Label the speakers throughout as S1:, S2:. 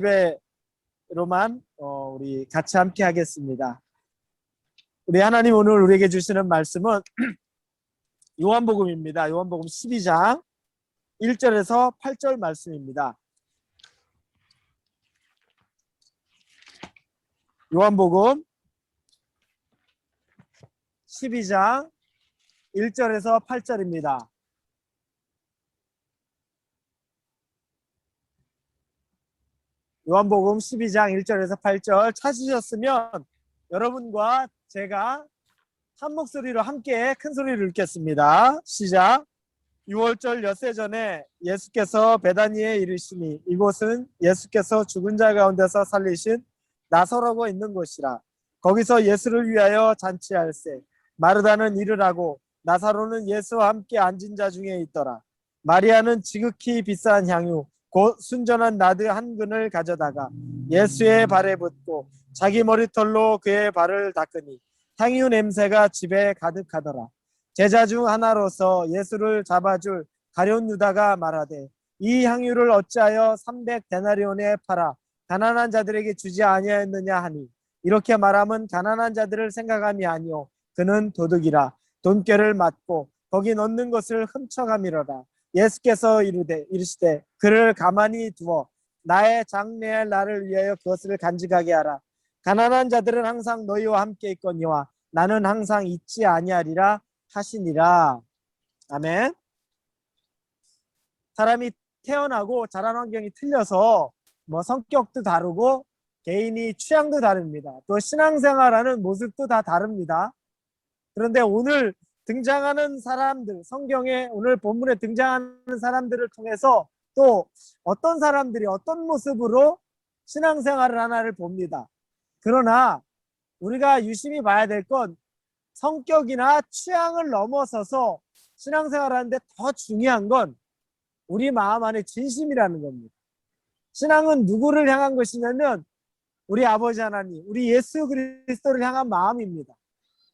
S1: 예배로만 우리 같이 함께 하겠습니다. 우리 하나님 오늘 우리에게 주시는 말씀은 요한복음입니다. 요한복음 12장 1절에서 8절 말씀입니다. 요한복음 12장 1절에서 8절입니다. 요한복음 12장 1절에서 8절 찾으셨으면 여러분과 제가 한 목소리로 함께 큰 소리를 읽겠습니다. 시작. 6월절 엿새 전에 예수께서 베다니에 이르시니 이곳은 예수께서 죽은 자 가운데서 살리신 나사로가 있는 곳이라. 거기서 예수를 위하여 잔치할세. 마르다는 일을 하고 나사로는 예수와 함께 앉은 자 중에 있더라. 마리아는 지극히 비싼 향유 곧 순전한 나드 한 근을 가져다가 예수의 발에 붓고 자기 머리털로 그의 발을 닦으니 향유 냄새가 집에 가득하더라. 제자 중 하나로서 예수를 잡아줄 가룟 유다가 말하되 이 향유를 어찌하여 300데나리온에 팔아 가난한 자들에게 주지 아니하였느냐 하니 이렇게 말하면 가난한 자들을 생각함이 아니오 그는 도둑이라 돈꾀를 맞고 거기 넣는 것을 훔쳐가미러라. 예수께서 이르시되 그를 가만히 두어 나의 장래의 날을 위하여 그것을 간직하게 하라. 가난한 자들은 항상 너희와 함께 있거니와 나는 항상 있지 아니하리라 하시니라. 아멘. 사람이 태어나고 자란 환경이 틀려서 성격도 다르고 개인이 취향도 다릅니다. 또 신앙생활하는 모습도 다 다릅니다. 그런데 오늘 등장하는 사람들, 성경에 오늘 본문에 등장하는 사람들을 통해서 또 어떤 사람들이 어떤 모습으로 신앙생활을 하나를 봅니다. 그러나 우리가 유심히 봐야 될 건 성격이나 취향을 넘어서서 신앙생활을 하는데 더 중요한 건 우리 마음 안에 진심이라는 겁니다. 신앙은 누구를 향한 것이냐면 우리 아버지 하나님, 우리 예수 그리스도를 향한 마음입니다.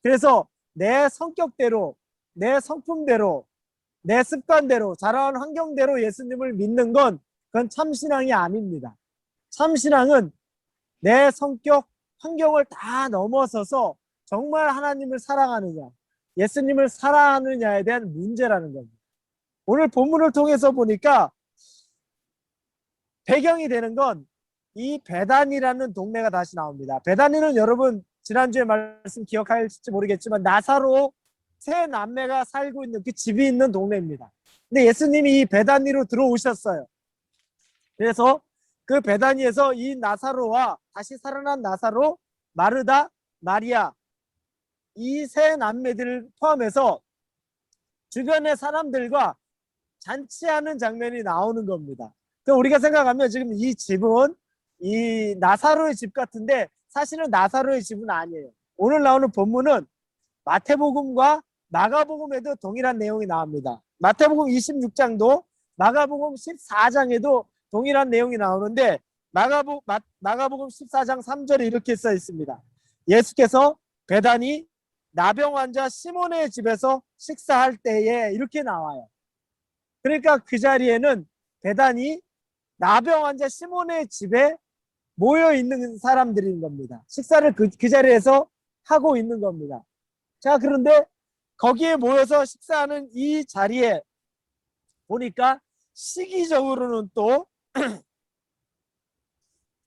S1: 그래서 내 성격대로, 내 성품대로, 내 습관대로, 자라온 환경대로 예수님을 믿는 건 그건 참신앙이 아닙니다. 참신앙은 내 성격, 환경을 다 넘어서서 정말 하나님을 사랑하느냐, 예수님을 사랑하느냐에 대한 문제라는 겁니다. 오늘 본문을 통해서 보니까 배경이 되는 건 이 베다니라는 동네가 다시 나옵니다. 베다니는 여러분 지난주에 말씀 기억할지 모르겠지만 나사로 세 남매가 살고 있는 그 집이 있는 동네입니다. 근데 예수님이 이 베다니로 들어오셨어요. 그래서 그 베다니에서 이 나사로와 다시 살아난 나사로, 마르다, 마리아 이 세 남매들을 포함해서 주변의 사람들과 잔치하는 장면이 나오는 겁니다. 그럼 우리가 생각하면 지금 이 집은 이 나사로의 집 같은데 사실은 나사로의 집은 아니에요. 오늘 나오는 본문은 마태복음과 마가복음에도 동일한 내용이 나옵니다. 마태복음 26장도 마가복음 14장에도 동일한 내용이 나오는데 마가복음 14장 3절에 이렇게 써 있습니다. 예수께서 베다니 나병 환자 시몬의 집에서 식사할 때에 이렇게 나와요. 그러니까 그 자리에는 베다니 나병 환자 시몬의 집에 모여 있는 사람들인 겁니다. 식사를 그 자리에서 하고 있는 겁니다. 자, 그런데 거기에 모여서 식사하는 이 자리에 보니까 시기적으로는 또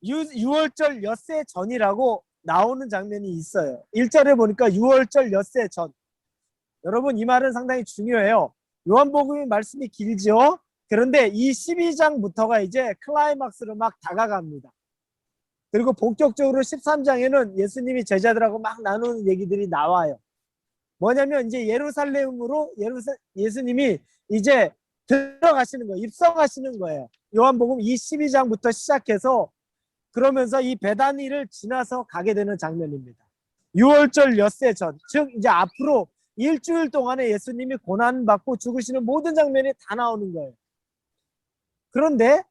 S1: 6월절 엿새 전이라고 나오는 장면이 있어요. 1절에 보니까 6월절 엿새 전. 여러분 이 말은 상당히 중요해요. 요한복음의 말씀이 길죠. 그런데 이 12장부터가 이제 클라이막스로 막 다가갑니다. 그리고 본격적으로 13장에는 예수님이 제자들하고 막 나누는 얘기들이 나와요. 뭐냐면 이제 예루살렘으로 예수님이 이제 들어가시는 거예요. 입성하시는 거예요. 요한복음 이 12장부터 시작해서 그러면서 이 베다니를 지나서 가게 되는 장면입니다. 6월절 엿새 전, 즉 이제 앞으로 일주일 동안에 예수님이 고난받고 죽으시는 모든 장면이 다 나오는 거예요. 그런데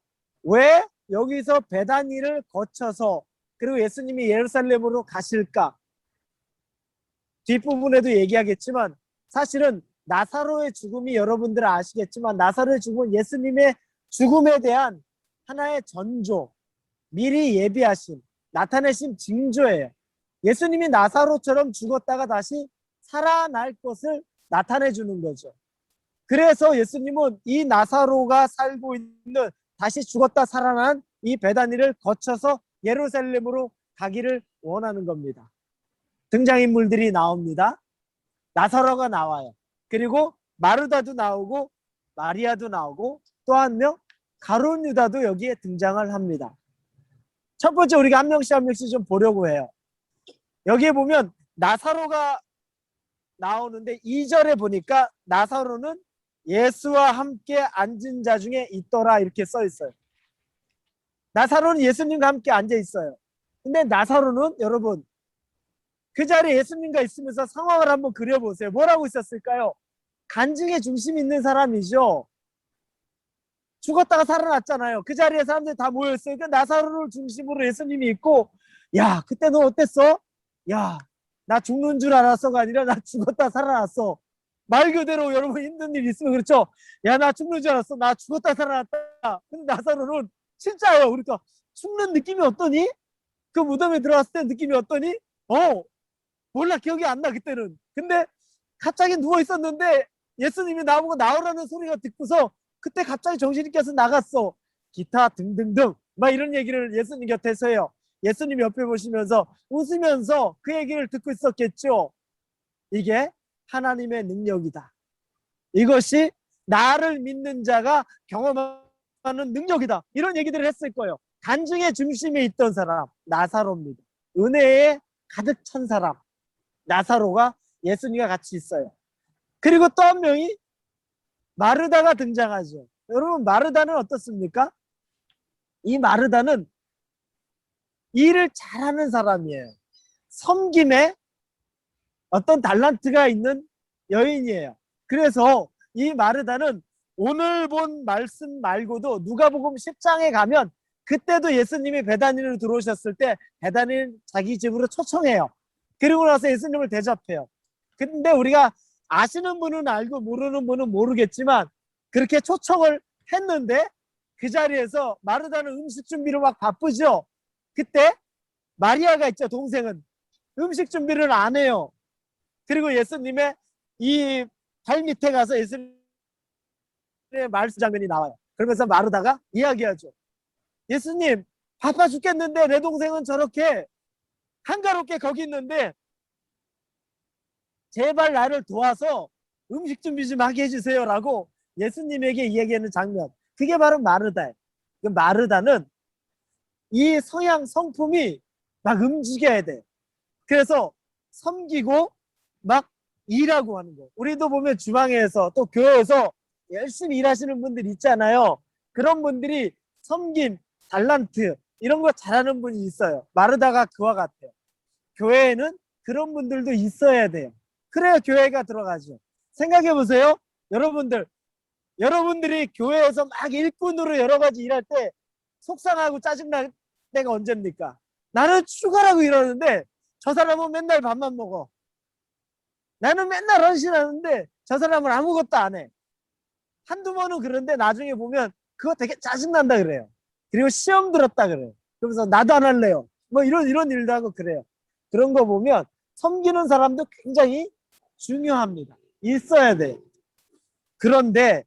S1: 왜 여기서 베다니를 거쳐서 그리고 예수님이 예루살렘으로 가실까? 뒷부분에도 얘기하겠지만 사실은 나사로의 죽음이 여러분들 아시겠지만 나사로의 죽음은 예수님의 죽음에 대한 하나의 전조, 미리 예비하신 나타내신 징조예요. 예수님이 나사로처럼 죽었다가 다시 살아날 것을 나타내 주는 거죠. 그래서 예수님은 이 나사로가 살고 있는 다시 죽었다 살아난 이 베다니를 거쳐서 예루살렘으로 가기를 원하는 겁니다. 등장인물들이 나옵니다. 나사로가 나와요. 그리고 마르다도 나오고 마리아도 나오고 또 한 명 가룟 유다도 여기에 등장을 합니다. 첫 번째 우리가 한 명씩 한 명씩 좀 보려고 해요. 여기에 보면 나사로가 나오는데 2절에 보니까 나사로는 예수와 함께 앉은 자 중에 있더라 이렇게 써 있어요. 나사로는 예수님과 함께 앉아 있어요. 근데 나사로는 여러분 그 자리에 예수님과 있으면서 상황을 한번 그려보세요. 뭐라고 있었을까요? 간증의 중심이 있는 사람이죠. 죽었다가 살아났잖아요. 그 자리에 사람들이 다 모여있어요. 그러니까 나사로를 중심으로 예수님이 있고, 야, 그때 너 어땠어? 야, 나 죽는 줄 알았어가 아니라 나 죽었다 살아났어. 말 그대로 여러분 힘든 일 있으면 그렇죠. 야, 나 죽는 줄 알았어. 나 죽었다 살아났다. 근데 나사로는 진짜예요. 그러니까 죽는 느낌이 어떠니? 그 무덤에 들어갔을 때 느낌이 어떠니? 몰라, 기억이 안 나 그때는. 근데 갑자기 누워 있었는데 예수님이 나보고 나오라는 소리가 듣고서 그때 갑자기 정신이 깨서 나갔어. 기타 등등등 막 이런 얘기를 예수님 곁에서 해요. 예수님 옆에 보시면서 웃으면서 그 얘기를 듣고 있었겠죠. 이게 하나님의 능력이다. 이것이 나를 믿는 자가 경험하는 능력이다. 이런 얘기들을 했을 거예요. 간증의 중심에 있던 사람 나사로입니다. 은혜에 가득 찬 사람 나사로가 예수님과 같이 있어요. 그리고 또 한 명이 마르다가 등장하죠. 여러분 마르다는 어떻습니까? 이 마르다는 일을 잘하는 사람이에요. 섬김에 어떤 달란트가 있는 여인이에요. 그래서 이 마르다는 오늘 본 말씀 말고도 누가복음 10장에 가면 그때도 예수님이 베다니로 들어오셨을 때 베다니를 자기 집으로 초청해요. 그리고 나서 예수님을 대접해요. 근데 우리가 아시는 분은 알고 모르는 분은 모르겠지만 그렇게 초청을 했는데 그 자리에서 마르다는 음식 준비로 막 바쁘죠. 그때 마리아가 있죠. 동생은 음식 준비를 안 해요. 그리고 예수님의 이 발밑에 가서 예수님의 말씀 장면이 나와요. 그러면서 마르다가 이야기하죠. 예수님 바빠 죽겠는데 내 동생은 저렇게 한가롭게 거기 있는데 제발 나를 도와서 음식 준비 좀 하게 해주세요 라고 예수님에게 이야기하는 장면. 그게 바로 마르다예요. 마르다는 이 서양 성품이 막 움직여야 돼. 그래서 섬기고 막 일하고 하는 거. 우리도 보면 주방에서 또 교회에서 열심히 일하시는 분들 있잖아요. 그런 분들이 섬김, 달란트 이런 거 잘하는 분이 있어요. 마르다가 그와 같아요. 교회에는 그런 분들도 있어야 돼요. 그래야 교회가 들어가죠. 생각해 보세요. 여러분들이 교회에서 막 일꾼으로 여러 가지 일할 때 속상하고 짜증날 때가 언제입니까? 나는 휴가라고 일하는데 저 사람은 맨날 밥만 먹어. 나는 맨날 헌신하는데 저 사람은 아무것도 안 해. 한두 번은 그런데 나중에 보면 그거 되게 짜증난다 그래요. 그리고 시험 들었다 그래요. 그러면서 나도 안 할래요. 뭐 이런 일도 하고 그래요. 그런 거 보면 섬기는 사람도 굉장히 중요합니다. 있어야 돼요. 그런데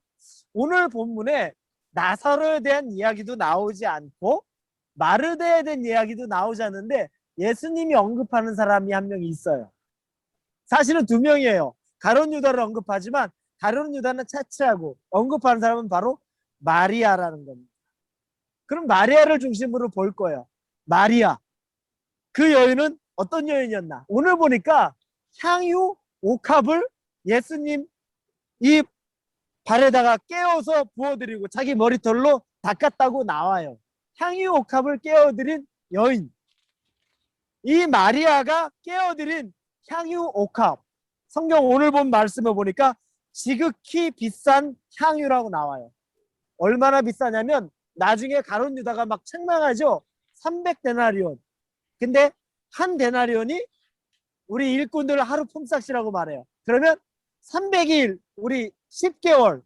S1: 오늘 본문에 나사로에 대한 이야기도 나오지 않고 마르다에 대한 이야기도 나오지 않는데 예수님이 언급하는 사람이 한 명 있어요. 사실은 두 명이에요. 가룟 유다를 언급하지만 가룟 유다는 차치하고 언급하는 사람은 바로 마리아라는 겁니다. 그럼 마리아를 중심으로 볼 거예요. 마리아. 그 여인은 어떤 여인이었나? 오늘 보니까 향유 옥합을 예수님 이 발에다가 깨워서 부어드리고 자기 머리털로 닦았다고 나와요. 향유 옥합을 깨워드린 여인. 이 마리아가 깨워드린 향유 옥합. 성경 오늘 본 말씀을 보니까 지극히 비싼 향유라고 나와요. 얼마나 비싸냐면 나중에 가룟 유다가 막 책망하죠. 300데나리온. 근데 한 데나리온이 우리 일꾼들 하루 품삯이라고 말해요. 그러면 300일 우리 10개월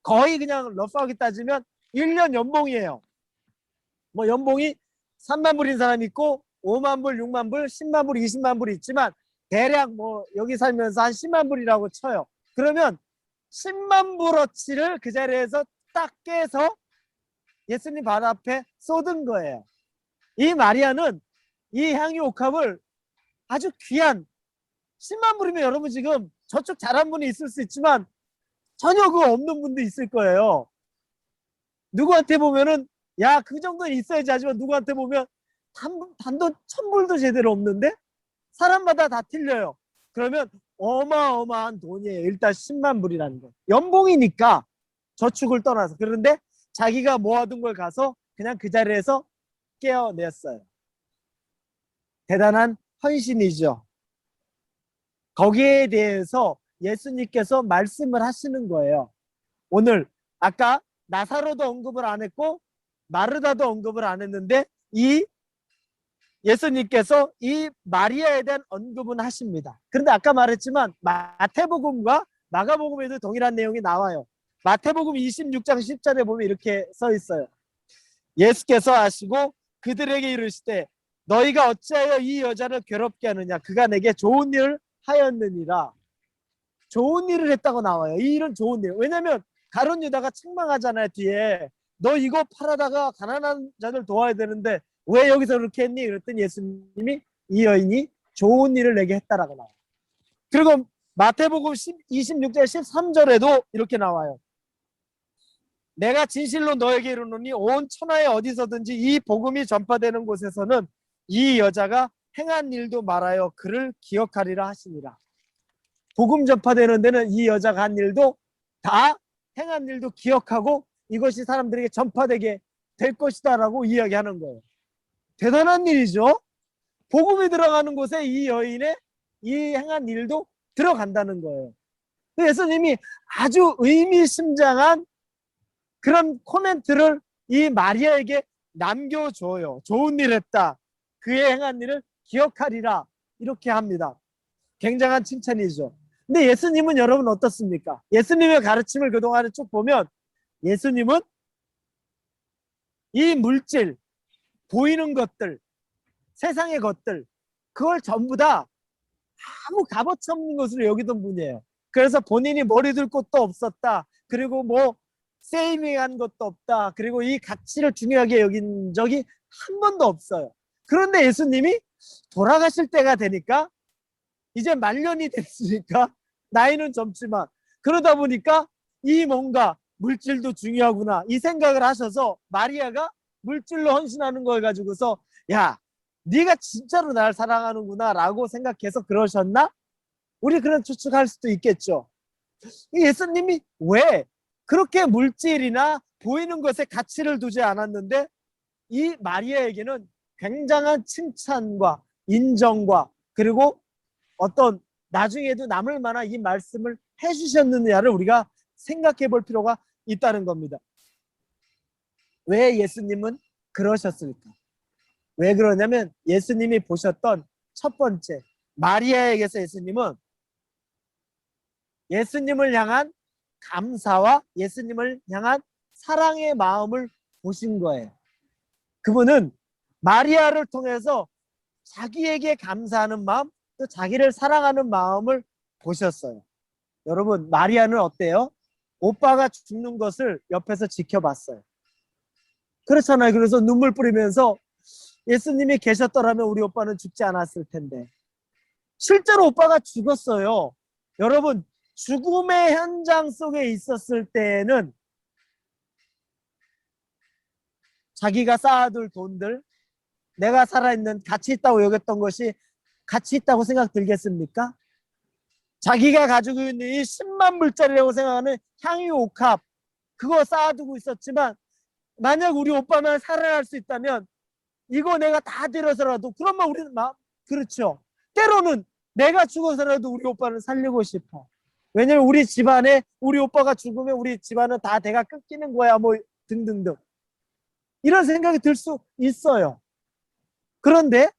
S1: 거의 그냥 러프하게 따지면 1년 연봉이에요. 뭐 연봉이 3만 불인 사람이 있고 5만 불, 6만 불, 10만 불, 20만 불이 있지만 대략 뭐 여기 살면서 한 10만 불이라고 쳐요. 그러면 10만 불어치를 그 자리에서 딱 깨서 예수님 발 앞에 쏟은 거예요. 이 마리아는 이 향유 옥합을 아주 귀한 10만 불이면 여러분 지금 저쪽 잘한 분이 있을 수 있지만 전혀 그거 없는 분도 있을 거예요. 누구한테 보면은 야, 그 정도는 있어야지 하지만 누구한테 보면 단돈 1000불도 제대로 없는데 사람마다 다 틀려요. 그러면 어마어마한 돈이에요. 일단 10만 불이라는 거. 연봉이니까 저축을 떠나서. 그런데 자기가 모아둔 걸 가서 그냥 그 자리에서 깨어냈어요. 대단한 헌신이죠. 거기에 대해서 예수님께서 말씀을 하시는 거예요. 오늘 아까 나사로도 언급을 안 했고 마르다도 언급을 안 했는데 이 예수님께서 이 마리아에 대한 언급은 하십니다. 그런데 아까 말했지만 마태복음과 마가복음에도 동일한 내용이 나와요. 마태복음 26장 10절에 보면 이렇게 써 있어요. 예수께서 하시고 그들에게 이르시되 너희가 어찌하여 이 여자를 괴롭게 하느냐. 그가 내게 좋은 일을 하였느니라. 좋은 일을 했다고 나와요. 이 일은 좋은 일. 왜냐하면 가룟 유다가 책망하잖아요. 뒤에 너 이거 팔아다가 가난한 자들 도와야 되는데 왜 여기서 그렇게 했니? 그랬더니 예수님이 이 여인이 좋은 일을 내게 했다라고 나와요. 그리고 마태복음 26장 13절에도 이렇게 나와요. 내가 진실로 너에게 이르노니 온 천하에 어디서든지 이 복음이 전파되는 곳에서는 이 여자가 행한 일도 말하여 그를 기억하리라 하시니라. 복음 전파되는 데는 이 여자가 한 일도 다 행한 일도 기억하고 이것이 사람들에게 전파되게 될 것이다 라고 이야기하는 거예요. 대단한 일이죠. 복음이 들어가는 곳에 이 여인의 이 행한 일도 들어간다는 거예요. 예수님이 아주 의미심장한 그런 코멘트를 이 마리아에게 남겨줘요. 좋은 일 했다. 그의 행한 일을 기억하리라. 이렇게 합니다. 굉장한 칭찬이죠. 근데 예수님은 여러분 어떻습니까? 예수님의 가르침을 그동안에 쭉 보면 예수님은 이 물질, 보이는 것들, 세상의 것들, 그걸 전부 다 아무 값어치 없는 것으로 여기던 분이에요. 그래서 본인이 머리 들 곳도 없었다. 그리고 뭐 세이밍한 것도 없다. 그리고 이 가치를 중요하게 여긴 적이 한 번도 없어요. 그런데 예수님이 돌아가실 때가 되니까 이제 말년이 됐으니까 나이는 젊지만 그러다 보니까 이 뭔가 물질도 중요하구나 이 생각을 하셔서 마리아가 물질로 헌신하는 걸 가지고서 야, 네가 진짜로 날 사랑하는구나 라고 생각해서 그러셨나? 우리 그런 추측할 수도 있겠죠. 예수님이 왜 그렇게 물질이나 보이는 것에 가치를 두지 않았는데 이 마리아에게는 굉장한 칭찬과 인정과 그리고 어떤 나중에도 남을 만한 이 말씀을 해주셨느냐를 우리가 생각해 볼 필요가 있다는 겁니다. 왜 예수님은 그러셨을까? 왜 그러냐면 예수님이 보셨던 첫 번째 마리아에게서 예수님은 예수님을 향한 감사와 예수님을 향한 사랑의 마음을 보신 거예요. 그분은 마리아를 통해서 자기에게 감사하는 마음 또 자기를 사랑하는 마음을 보셨어요. 여러분 마리아는 어때요? 오빠가 죽는 것을 옆에서 지켜봤어요. 그렇잖아요. 그래서 눈물 뿌리면서 예수님이 계셨더라면 우리 오빠는 죽지 않았을 텐데 실제로 오빠가 죽었어요. 여러분 죽음의 현장 속에 있었을 때는 자기가 쌓아둘 돈들 내가 살아있는 가치 있다고 여겼던 것이 가치 있다고 생각 들겠습니까? 자기가 가지고 있는 이 10만 불짜리라고 생각하는 향유 옥합 그거 쌓아두고 있었지만 만약 우리 오빠만 살아날 수 있다면 이거 내가 다 들여서라도 그러면 우리는 그렇죠. 때로는 내가 죽어서라도 우리 오빠를 살리고 싶어. 왜냐면 우리 집안에 우리 오빠가 죽으면 우리 집안은 다 대가 끊기는 거야 뭐 등등등 이런 생각이 들 수 있어요. 그런데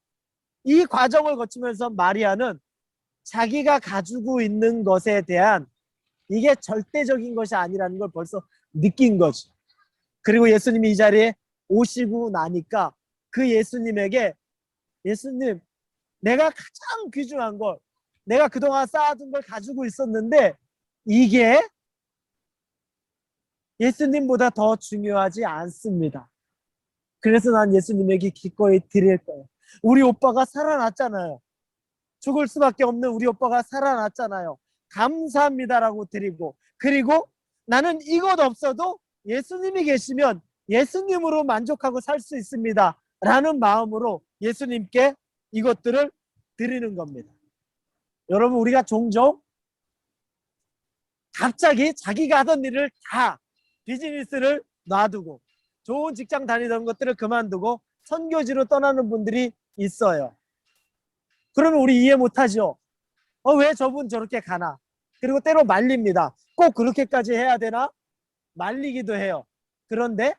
S1: 이 과정을 거치면서 마리아는 자기가 가지고 있는 것에 대한 이게 절대적인 것이 아니라는 걸 벌써 느낀 거죠. 그리고 예수님이 이 자리에 오시고 나니까 그 예수님에게 예수님, 내가 가장 귀중한 걸 내가 그동안 쌓아둔 걸 가지고 있었는데 이게 예수님보다 더 중요하지 않습니다. 그래서 난 예수님에게 기꺼이 드릴 거예요. 우리 오빠가 살아났잖아요. 죽을 수밖에 없는 우리 오빠가 살아났잖아요. 감사합니다라고 드리고, 그리고 나는 이것 없어도 예수님이 계시면 예수님으로 만족하고 살 수 있습니다 라는 마음으로 예수님께 이것들을 드리는 겁니다. 여러분, 우리가 종종 갑자기 자기가 하던 일을 다 비즈니스를 놔두고 좋은 직장 다니던 것들을 그만두고 선교지로 떠나는 분들이 있어요. 그러면 우리 이해 못하죠. 왜 저분 저렇게 가나? 그리고 때로 말립니다. 꼭 그렇게까지 해야 되나? 말리기도 해요. 그런데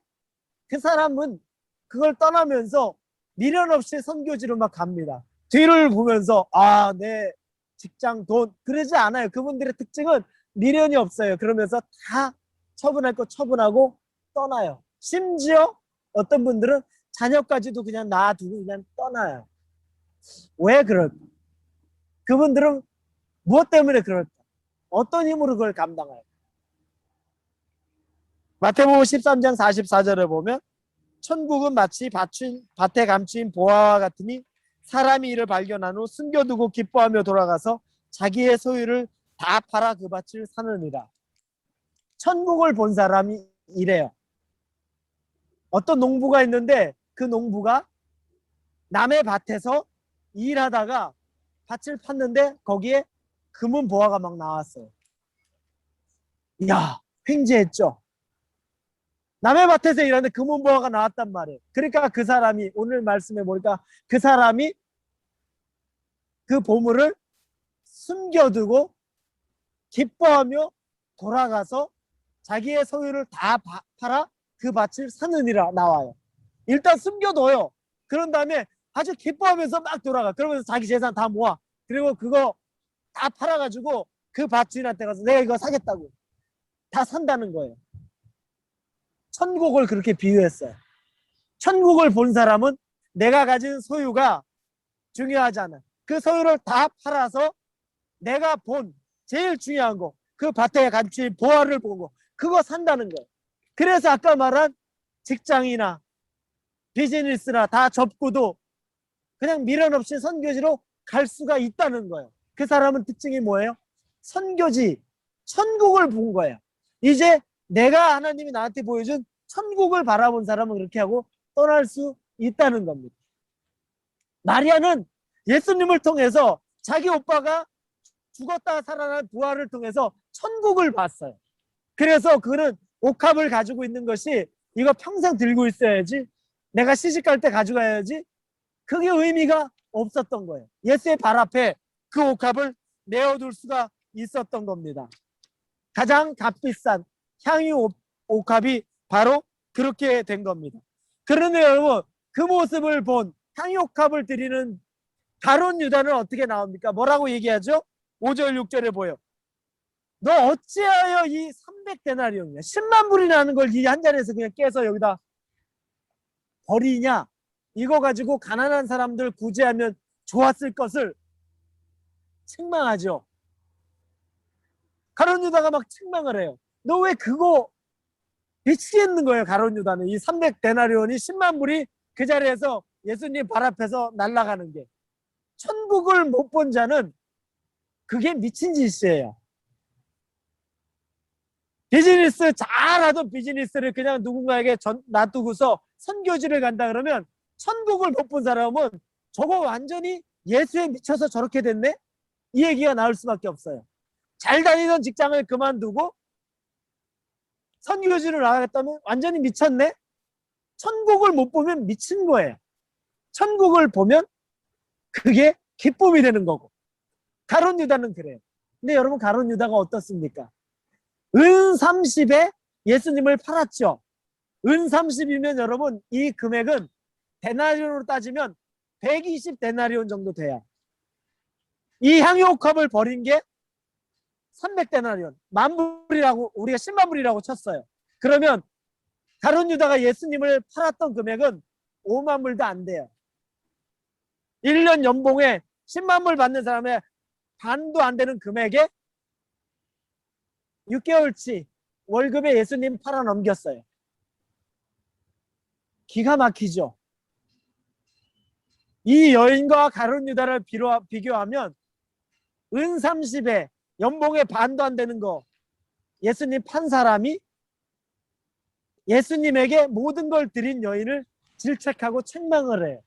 S1: 그 사람은 그걸 떠나면서 미련 없이 선교지로 막 갑니다. 뒤를 보면서 내 직장 돈 그러지 않아요. 그분들의 특징은 미련이 없어요. 그러면서 다 처분할 거 처분하고 떠나요. 심지어 어떤 분들은 자녀까지도 그냥 놔두고 그냥 떠나요. 왜 그럴까? 그분들은 무엇 때문에 그럴까? 어떤 힘으로 그걸 감당할까? 마태복음 13장 44절에 보면 천국은 마치 밭에 감추인 보화와 같으니 사람이 이를 발견한 후 숨겨두고 기뻐하며 돌아가서 자기의 소유를 다 팔아 그 밭을 사느니라. 천국을 본 사람이 이래요. 어떤 농부가 있는데 그 농부가 남의 밭에서 일하다가 밭을 팠는데 거기에 금은 보화가 막 나왔어요. 이야, 횡재했죠. 남의 밭에서 일하는데 금은 보화가 나왔단 말이에요. 그러니까 그 사람이 오늘 말씀해 보니까 그 사람이 그 보물을 숨겨두고 기뻐하며 돌아가서 자기의 소유를 다 팔아 그 밭을 사느니라 나와요. 일단 숨겨둬요. 그런 다음에 아주 기뻐하면서 막 돌아가. 그러면서 자기 재산 다 모아. 그리고 그거 다 팔아가지고 그 밭 주인한테 가서 내가 이거 사겠다고 다 산다는 거예요. 천국을 그렇게 비유했어요. 천국을 본 사람은 내가 가진 소유가 중요하지 않아. 그 소유를 다 팔아서 내가 본 제일 중요한 거, 그 밭에 감춘 보화를 보고 그거 산다는 거예요. 그래서 아까 말한 직장이나 비즈니스나 다 접고도 그냥 미련 없이 선교지로 갈 수가 있다는 거예요. 그 사람은 특징이 뭐예요? 선교지, 천국을 본 거예요. 이제 내가 하나님이 나한테 보여준 천국을 바라본 사람은 그렇게 하고 떠날 수 있다는 겁니다. 마리아는 예수님을 통해서 자기 오빠가 죽었다 살아난 부활을 통해서 천국을 봤어요. 그래서 그는 옥합을 가지고 있는 것이 이거 평생 들고 있어야지, 내가 시집갈 때 가져가야지, 그게 의미가 없었던 거예요. 예수의 발 앞에 그 옥합을 내어둘 수가 있었던 겁니다. 가장 값비싼 향유 옥합이 바로 그렇게 된 겁니다. 그런데 여러분, 그 모습을 본 향유 옥합을 드리는 가룟 유다는 어떻게 나옵니까? 뭐라고 얘기하죠? 5절 6절에 보여. 너 어찌하여 이 300데나리온이냐 10만 불이라는 걸 이 한 자리에서 그냥 깨서 여기다 버리냐? 이거 가지고 가난한 사람들 구제하면 좋았을 것을 책망하죠. 가룟 유다가 막 책망을 해요. 너 왜 그거 미치겠는 거예요. 가룟 유다는 이 300데나리온이 10만 불이 그 자리에서 예수님 발 앞에서 날아가는 게, 천국을 못 본 자는 그게 미친 짓이에요. 비즈니스 잘하던 비즈니스를 그냥 누군가에게 놔두고서 선교지를 간다 그러면 천국을 못 본 사람은 저거 완전히 예수에 미쳐서 저렇게 됐네? 이 얘기가 나올 수밖에 없어요. 잘 다니던 직장을 그만두고 선교지를 나가겠다면 완전히 미쳤네? 천국을 못 보면 미친 거예요. 천국을 보면 그게 기쁨이 되는 거고. 가룟 유다는 그래요. 근데 여러분, 가룟 유다가 어떻습니까? 은 30에 예수님을 팔았죠. 은 30이면 여러분, 이 금액은 데나리온으로 따지면 120데나리온 정도 돼요. 이 향유옥합을 버린 게 300데나리온, 만불이라고, 우리가 10만 불이라고 쳤어요. 그러면 가룟 유다가 예수님을 팔았던 금액은 5만 불도 안 돼요. 1년 연봉에 10만 불 받는 사람의 반도 안 되는 금액에 6개월치 월급에 예수님 팔아넘겼어요. 기가 막히죠. 이 여인과 가룟 유다를 비교하면 은 30에 연봉의 반도 안 되는 거 예수님 판 사람이 예수님에게 모든 걸 드린 여인을 질책하고 책망을 해요.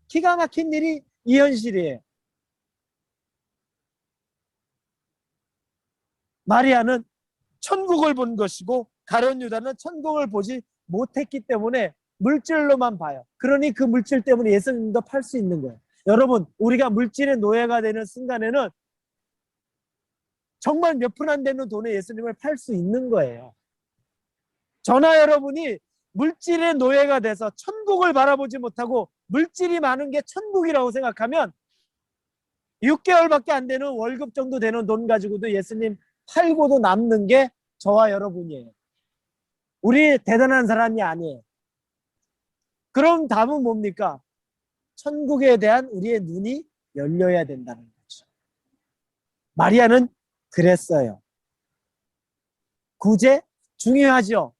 S1: 기가 막힌 일이 이 현실이에요. 마리아는 천국을 본 것이고 가룟 유다는 천국을 보지 못했기 때문에 물질로만 봐요. 그러니 그 물질 때문에 예수님도 팔 수 있는 거예요. 여러분, 우리가 물질의 노예가 되는 순간에는 정말 몇 푼 안 되는 돈에 예수님을 팔 수 있는 거예요. 저나 여러분이 물질의 노예가 돼서 천국을 바라보지 못하고 물질이 많은 게 천국이라고 생각하면 6개월밖에 안 되는 월급 정도 되는 돈 가지고도 예수님 팔고도 남는 게 저와 여러분이에요. 우리 대단한 사람이 아니에요. 그럼 답은 뭡니까? 천국에 대한 우리의 눈이 열려야 된다는 거죠. 마리아는 그랬어요. 구제 중요하죠.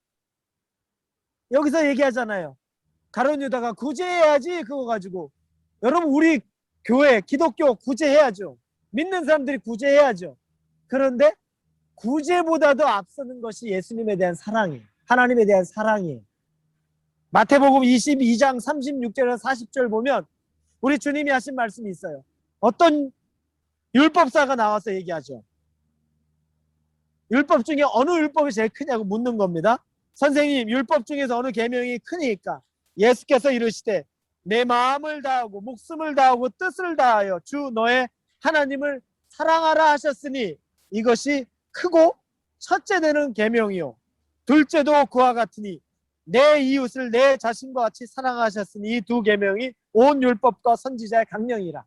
S1: 여기서 얘기하잖아요. 가룟 유다가 구제해야지 그거 가지고. 여러분, 우리 교회 기독교 구제해야죠. 믿는 사람들이 구제해야죠. 그런데 구제보다도 앞서는 것이 예수님에 대한 사랑이에요. 하나님에 대한 사랑이에요. 마태복음 22장 36절에서 40절 보면 우리 주님이 하신 말씀이 있어요. 어떤 율법사가 나와서 얘기하죠. 율법 중에 어느 율법이 제일 크냐고 묻는 겁니다. 선생님, 율법 중에서 어느 계명이 크니까? 예수께서 이르시되 내 마음을 다하고 목숨을 다하고 뜻을 다하여 주 너의 하나님을 사랑하라 하셨으니 이것이 크고 첫째 되는 계명이요 둘째도 그와 같으니 내 이웃을 내 자신과 같이 사랑하셨으니 이 두 계명이 온 율법과 선지자의 강령이라.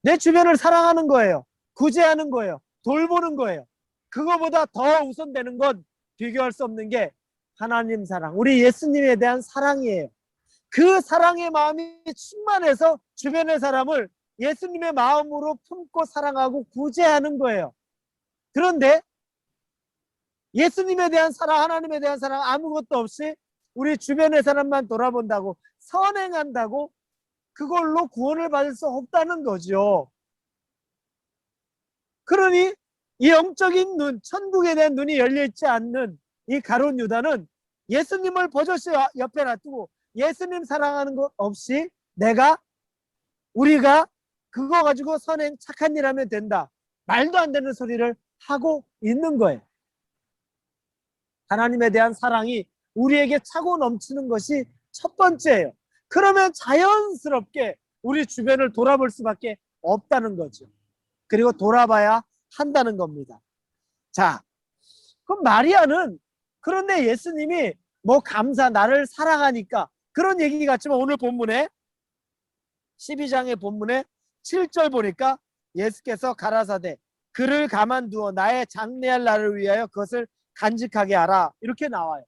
S1: 내 주변을 사랑하는 거예요. 구제하는 거예요. 돌보는 거예요. 그거보다 더 우선되는 건 비교할 수 없는 게 하나님 사랑, 우리 예수님에 대한 사랑이에요. 그 사랑의 마음이 충만해서 주변의 사람을 예수님의 마음으로 품고 사랑하고 구제하는 거예요. 그런데 예수님에 대한 사랑, 하나님에 대한 사랑 아무것도 없이 우리 주변의 사람만 돌아본다고, 선행한다고 그걸로 구원을 받을 수 없다는 거죠. 그러니 이 영적인 눈, 천국에 대한 눈이 열려있지 않는 이 가룟 유다는 예수님을 버젓이 옆에 놔두고 예수님 사랑하는 것 없이 우리가 그거 가지고 선행 착한 일 하면 된다, 말도 안 되는 소리를 하고 있는 거예요. 하나님에 대한 사랑이 우리에게 차고 넘치는 것이 첫 번째예요. 그러면 자연스럽게 우리 주변을 돌아볼 수밖에 없다는 거죠. 그리고 돌아봐야 한다는 겁니다. 자, 그럼 마리아는, 그런데 예수님이 뭐 나를 사랑하니까 그런 얘기 같지만 오늘 본문에 12장의 본문에 7절 보니까 예수께서 가라사대 그를 가만두어 나의 장래할 날을 위하여 그것을 간직하게 하라, 이렇게 나와요.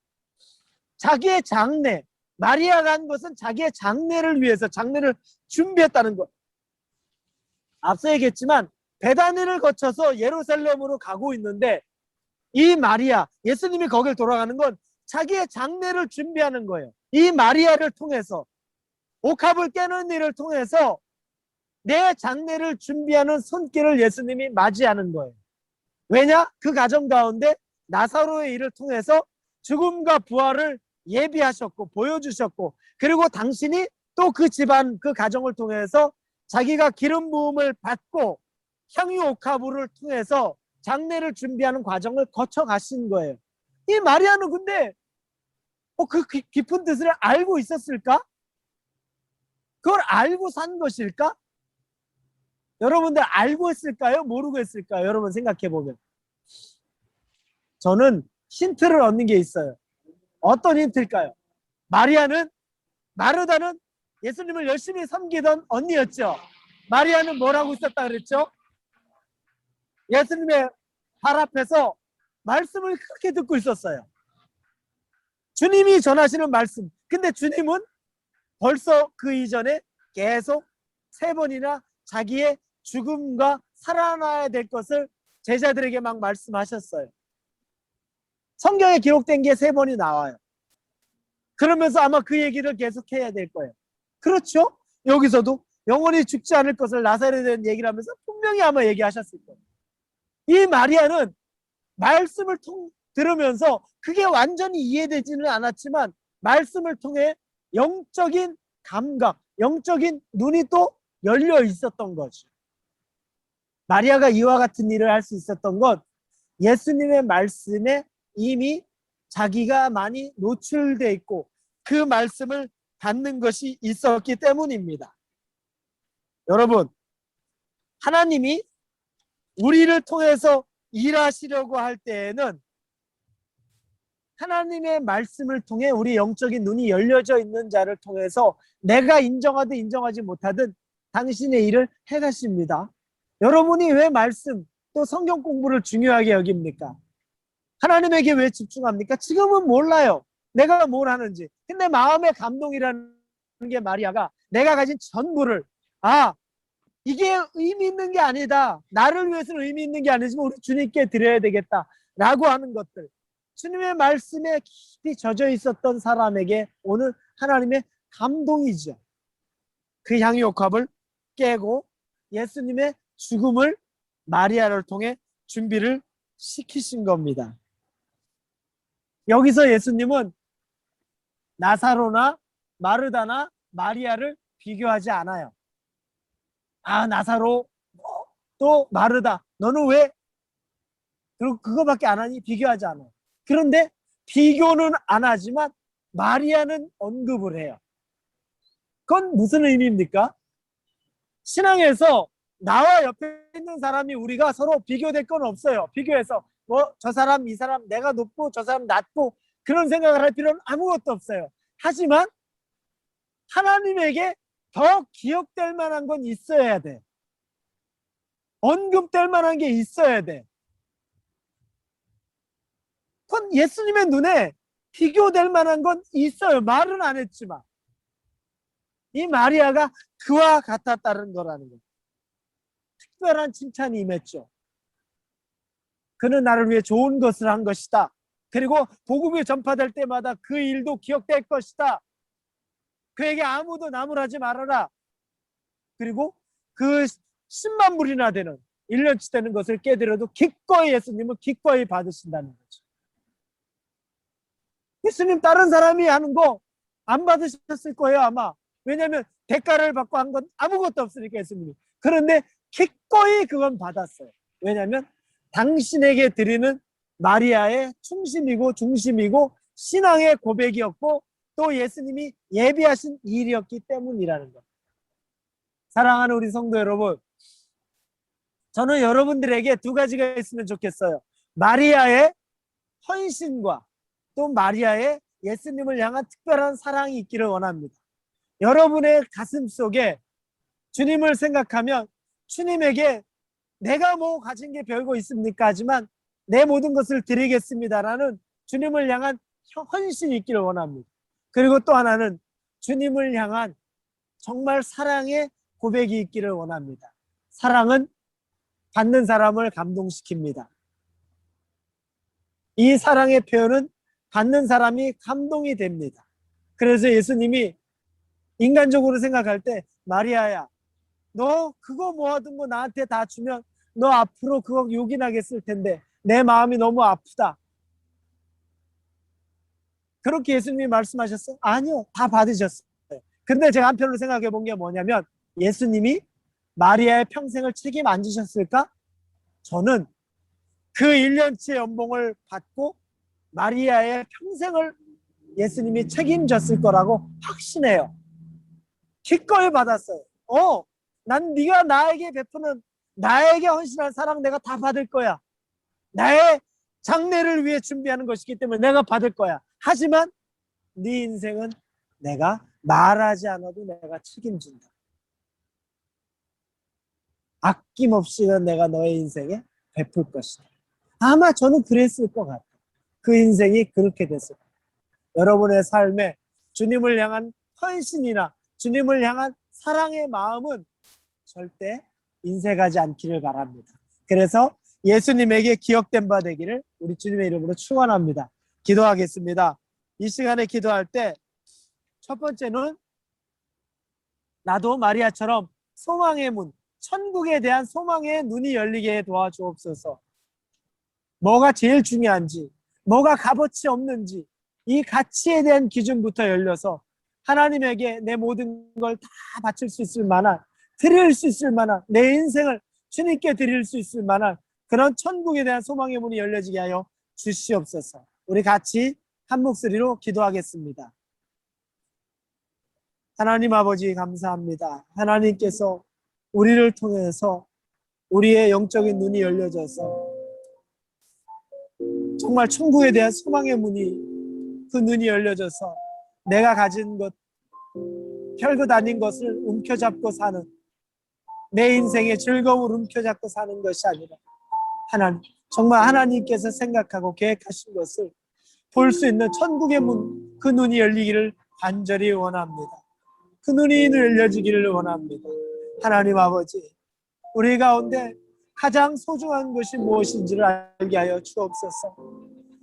S1: 자기의 장래, 마리아가 한 것은 자기의 장래를 위해서 장래를 준비했다는 것. 앞서 얘기했지만 베다니를 거쳐서 예루살렘으로 가고 있는데 이 마리아, 예수님이 거길 돌아가는 건 자기의 장래를 준비하는 거예요. 이 마리아를 통해서, 옥합을 깨는 일을 통해서 내 장래를 준비하는 손길을 예수님이 맞이하는 거예요. 왜냐? 그 가정 가운데 나사로의 일을 통해서 죽음과 부활을 예비하셨고 보여주셨고, 그리고 당신이 또 그 집안, 그 가정을 통해서 자기가 기름 부음을 받고 향유 옥합을 통해서 장례를 준비하는 과정을 거쳐 가신 거예요. 이 마리아는 근데 그 깊은 뜻을 알고 있었을까? 그걸 알고 산 것일까? 여러분들 알고 했을까요? 모르고 했을까요? 여러분 생각해 보면 저는 힌트를 얻는 게 있어요. 어떤 힌트일까요? 마르다는 예수님을 열심히 섬기던 언니였죠. 마리아는 뭐라고 있었다 그랬죠? 예수님의 발 앞에서 말씀을 그렇게 듣고 있었어요. 주님이 전하시는 말씀. 근데 주님은 벌써 그 이전에 계속 3번이나 자기의 죽음과 살아나야 될 것을 제자들에게 막 말씀하셨어요. 성경에 기록된 게 3번이 나와요. 그러면서 아마 그 얘기를 계속 해야 될 거예요. 그렇죠? 여기서도 영원히 죽지 않을 것을 나사렛에 대한 얘기를 하면서 분명히 아마 얘기하셨을 거예요. 이 마리아는 말씀을 들으면서 그게 완전히 이해되지는 않았지만 말씀을 통해 영적인 감각, 영적인 눈이 또 열려 있었던 거죠. 마리아가 이와 같은 일을 할 수 있었던 것, 예수님의 말씀에 이미 자기가 많이 노출돼 있고 그 말씀을 받는 것이 있었기 때문입니다. 여러분, 하나님이 우리를 통해서 일하시려고 할 때에는 하나님의 말씀을 통해 우리 영적인 눈이 열려져 있는 자를 통해서 내가 인정하든 인정하지 못하든 당신의 일을 해가십니다. 여러분이 왜 말씀 또 성경 공부를 중요하게 여깁니까? 하나님에게 왜 집중합니까? 지금은 몰라요. 내가 뭘 하는지. 근데 마음의 감동이라는 게 마리아가 내가 가진 전부를 이게 의미 있는 게 아니다. 나를 위해서는 의미 있는 게 아니지만 우리 주님께 드려야 되겠다라고 하는 것들. 주님의 말씀에 깊이 젖어 있었던 사람에게 오늘 하나님의 감동이죠. 그 향유옥합을 깨고 예수님의 죽음을 마리아를 통해 준비를 시키신 겁니다. 여기서 예수님은 나사로나 마르다나 마리아를 비교하지 않아요. 나사로 또 마르다 너는 왜 그리고 그거밖에 안 하니 비교하지 않아요. 그런데 비교는 안 하지만 마리아는 언급을 해요. 그건 무슨 의미입니까? 신앙에서 나와 옆에 있는 사람이 우리가 서로 비교될 건 없어요. 비교해서 저 사람 이 사람 내가 높고 저 사람 낮고 그런 생각을 할 필요는 아무것도 없어요. 하지만 하나님에게 더 기억될 만한 건 있어야 돼. 언급될 만한 게 있어야 돼. 그건 예수님의 눈에 비교될 만한 건 있어요. 말은 안 했지만. 이 마리아가 그와 같았다는 거라는 거예요. 특별한 칭찬이 임했죠. 그는 나를 위해 좋은 것을 한 것이다. 그리고 복음이 전파될 때마다 그 일도 기억될 것이다. 그에게 아무도 나무라지 말아라. 그리고 그 10만 불이나 되는 1년치 되는 것을 깨드려도 기꺼이 예수님은 기꺼이 받으신다는 거죠. 예수님 다른 사람이 하는 거 안 받으셨을 거예요 아마. 왜냐하면 대가를 받고 한 건 아무것도 없으니까 예수님이. 그런데 기꺼이 그건 받았어요. 왜냐하면 당신에게 드리는 마리아의 충심이고 중심이고 신앙의 고백이었고 또 예수님이 예비하신 일이었기 때문이라는 것. 사랑하는 우리 성도 여러분, 저는 여러분들에게 2가지가 있으면 좋겠어요. 마리아의 헌신과 또 마리아의 예수님을 향한 특별한 사랑이 있기를 원합니다. 여러분의 가슴 속에 주님을 생각하면 주님에게 내가 뭐 가진 게 별거 있습니까? 하지만 내 모든 것을 드리겠습니다라는 주님을 향한 헌신이 있기를 원합니다. 그리고 또 하나는 주님을 향한 정말 사랑의 고백이 있기를 원합니다. 사랑은 받는 사람을 감동시킵니다. 이 사랑의 표현은 받는 사람이 감동이 됩니다. 그래서 예수님이 인간적으로 생각할 때 마리아야 너 그거 모아둔 거 나한테 다 주면 너 앞으로 그거 요긴하게 쓸 텐데 내 마음이 너무 아프다. 그렇게 예수님이 말씀하셨어요? 아니요. 다 받으셨어요. 근데 제가 한편으로 생각해 본 게 뭐냐면 예수님이 마리아의 평생을 책임 안 지셨을까? 저는 그 1년치 연봉을 받고 마리아의 평생을 예수님이 책임졌을 거라고 확신해요. 기꺼이 받았어요. 난 네가 나에게 베푸는 나에게 헌신한 사랑 내가 다 받을 거야. 나의 장래를 위해 준비하는 것이기 때문에 내가 받을 거야. 하지만 네 인생은 내가 말하지 않아도 내가 책임진다. 아낌없이 내가 너의 인생에 베풀 것이다. 아마 저는 그랬을 것 같아요. 그 인생이 그렇게 됐을 거예요. 여러분의 삶에 주님을 향한 헌신이나 주님을 향한 사랑의 마음은 절대 인색하지 않기를 바랍니다. 그래서 예수님에게 기억된 바 되기를 우리 주님의 이름으로 축원합니다. 기도하겠습니다. 이 시간에 기도할 때 첫 번째는 나도 마리아처럼 소망의 문, 천국에 대한 소망의 눈이 열리게 도와주옵소서. 뭐가 제일 중요한지, 뭐가 값어치 없는지 이 가치에 대한 기준부터 열려서 하나님에게 내 모든 걸 다 바칠 수 있을 만한, 드릴 수 있을 만한, 내 인생을 주님께 드릴 수 있을 만한 그런 천국에 대한 소망의 문이 열려지게 하여 주시옵소서. 우리 같이 한 목소리로 기도하겠습니다. 하나님 아버지 감사합니다. 하나님께서 우리를 통해서 우리의 영적인 눈이 열려져서 정말 천국에 대한 소망의 문이, 그 눈이 열려져서 내가 가진 것, 별것 아닌 것을 움켜잡고 사는, 내 인생의 즐거움을 움켜잡고 사는 것이 아니라 하나님, 정말 하나님께서 생각하고 계획하신 것을 볼 수 있는 천국의 문, 그 눈이 열리기를 간절히 원합니다. 그 눈이 열려지기를 원합니다. 하나님 아버지, 우리 가운데 가장 소중한 것이 무엇인지를 알게 하여 주옵소서.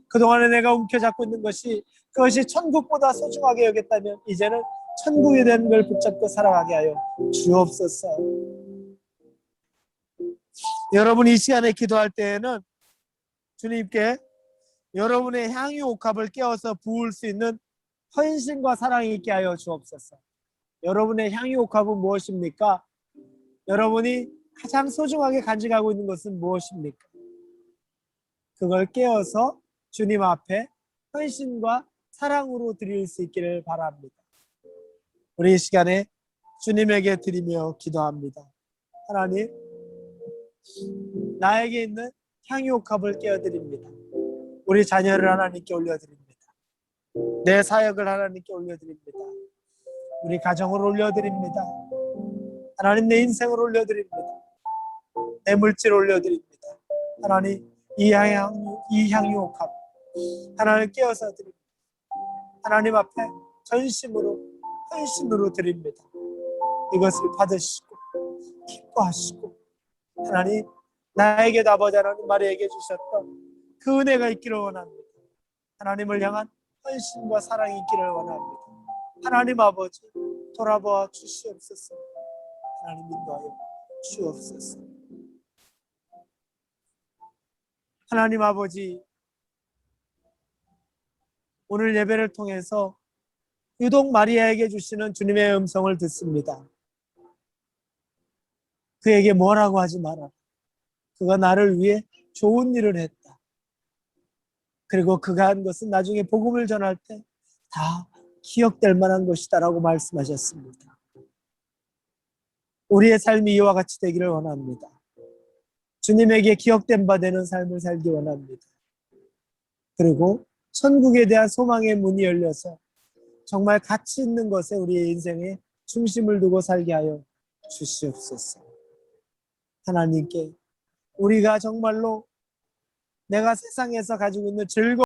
S1: 그동안에 내가 움켜잡고 있는 것이 그것이 천국보다 소중하게 여겼다면 이제는 천국에 대한 걸 붙잡고 살아가게 하여 주옵소서. 여러분 이 시간에 기도할 때에는 주님께 여러분의 향유 옥합을 깨워서 부을 수 있는 헌신과 사랑이 있게 하여 주옵소서. 여러분의 향유 옥합은 무엇입니까? 여러분이 가장 소중하게 간직하고 있는 것은 무엇입니까? 그걸 깨어서 주님 앞에 헌신과 사랑으로 드릴 수 있기를 바랍니다. 우리 이 시간에 주님에게 드리며 기도합니다. 하나님, 나에게 있는 향유 옥합을 깨어드립니다. 우리 자녀를 하나님께 올려드립니다. 내 사역을 하나님께 올려드립니다. 우리 가정을 올려드립니다. 하나님, 내 인생을 올려드립니다. 내 물질을 올려드립니다. 하나님, 이 향유 옥합 하나님 깨어서 드립니다. 하나님 앞에 전심으로 헌신으로 드립니다. 이것을 받으시고 기뻐하시고 하나님, 나에게도 아버지 하나님 마리아에게 주셨던 그 은혜가 있기를 원합니다. 하나님을 향한 헌신과 사랑이 있기를 원합니다. 하나님 아버지, 돌아보아 주시옵소서. 하나님 인도하여 주옵소서. 하나님 아버지, 오늘 예배를 통해서 유독 마리아에게 주시는 주님의 음성을 듣습니다. 그에게 뭐라고 하지 마라. 그가 나를 위해 좋은 일을 했다. 그리고 그가 한 것은 나중에 복음을 전할 때 다 기억될 만한 것이다라고 말씀하셨습니다. 우리의 삶이 이와 같이 되기를 원합니다. 주님에게 기억된 바 되는 삶을 살기 원합니다. 그리고 천국에 대한 소망의 문이 열려서 정말 가치 있는 것에 우리의 인생에 중심을 두고 살게 하여 주시옵소서. 하나님께 우리가 정말로 내가 세상에서 가지고 있는 즐거움